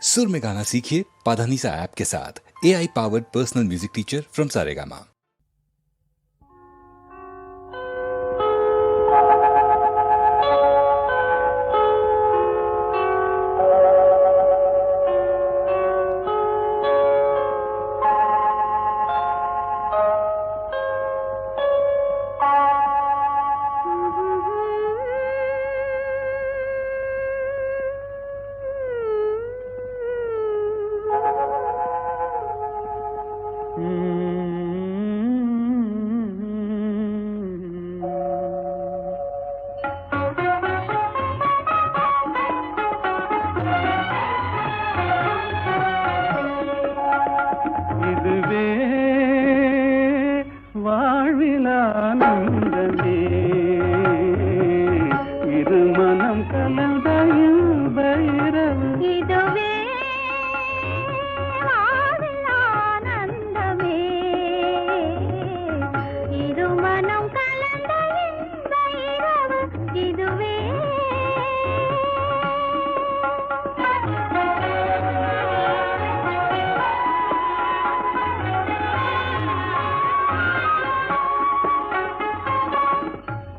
सुर में गाना सीखिए पाधानीसा ऐप के साथ। AI powered personal music teacher from Saregama.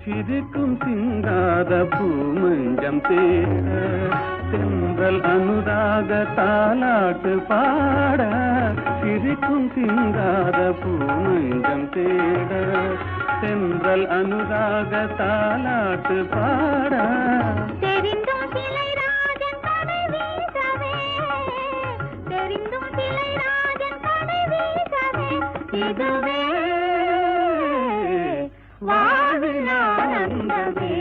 சிரிக்கும் சிங்கார பூமஞ்சம் தேட தென்றல் அனுராக தாலாட்டு பாட சிரிக்கும் சிங்கார பூமஞ்சம் தேட தென்றல் அனுராக தாலாட்டு பாட தெரிந்தும் சிலை ராஜன் கடை வீசவே தெரிந்தும் சிலை ராஜன் கடை வீசவே இதுவே வாழ்வில் ஆனந்தமே.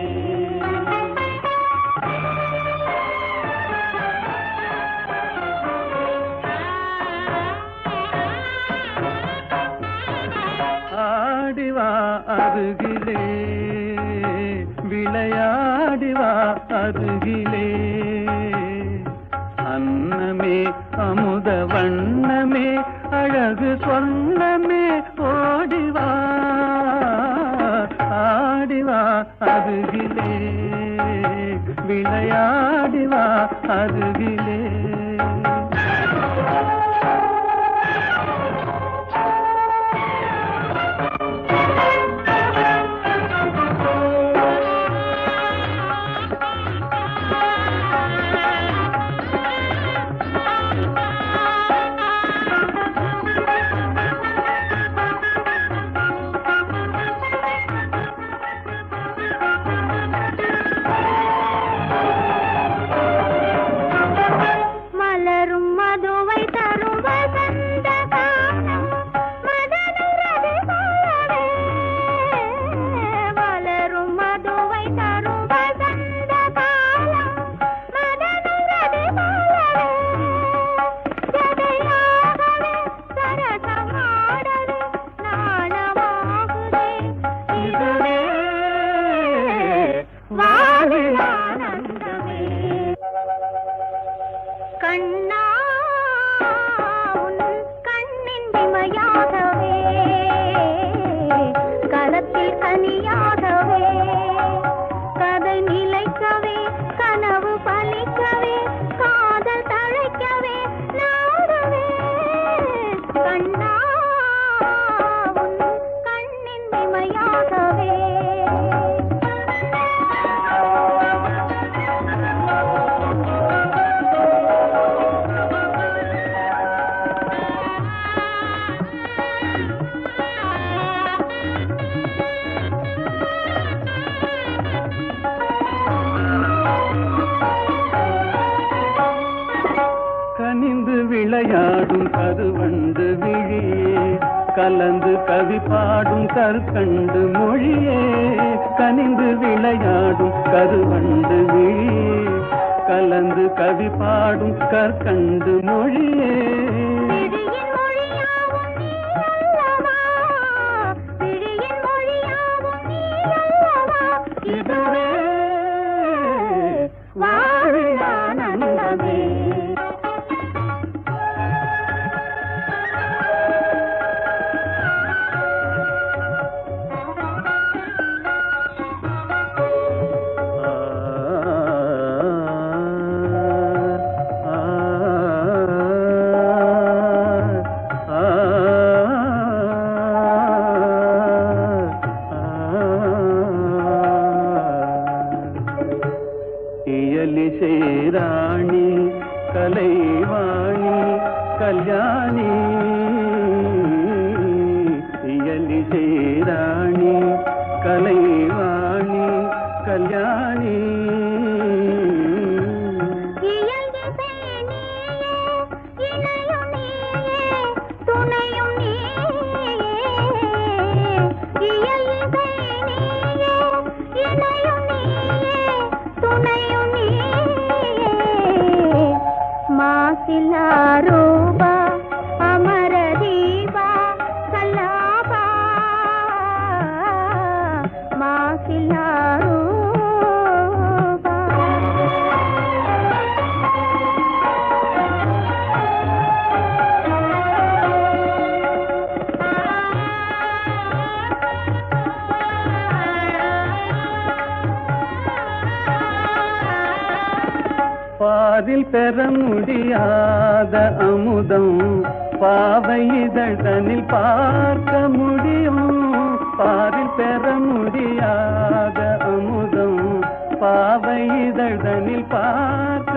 ஆடிவா அருகிலே விளையாடிவா அருகிலே அன்னமே அமுத வண்ணமே அழகு சொன்னமே ஓடிவா ஆடிவா அருகிலே விளையாடிவா அருகிலே. கண்ணா உன் கண்ணின் இமையாகவே கரத்தில் கனியாகவே கதை நிலைக்கவே கனவு பலிக்கவே காதல் தழைக்கவே நாடவே கண்ணா உன் கண்ணின் இமையாகவே. கனிந்து விளையாடும் கருவண்டு விழியே கலந்து கவி பாடும் கற்கண்டு மொழியே கனிந்து விளையாடும் கருவண்டு விழியே கலந்து கவி பாடும் கற்கண்டு மொழியே இதுவே வாழ்வில் ஆனந்தமே. கல்யாணி இயலிசை ராணி கலைவாணி கல்யாணி ரூபா அமர தீபா கல்லாபா மாசிலா ரூபா பாதில் பெற முடியாத அமுதம் பாவை இதழ்தனில் பார்க்க முடியும் பாதில் பெற முடியாத அமுதம் பாவை இதழ்தனில் பார்க்க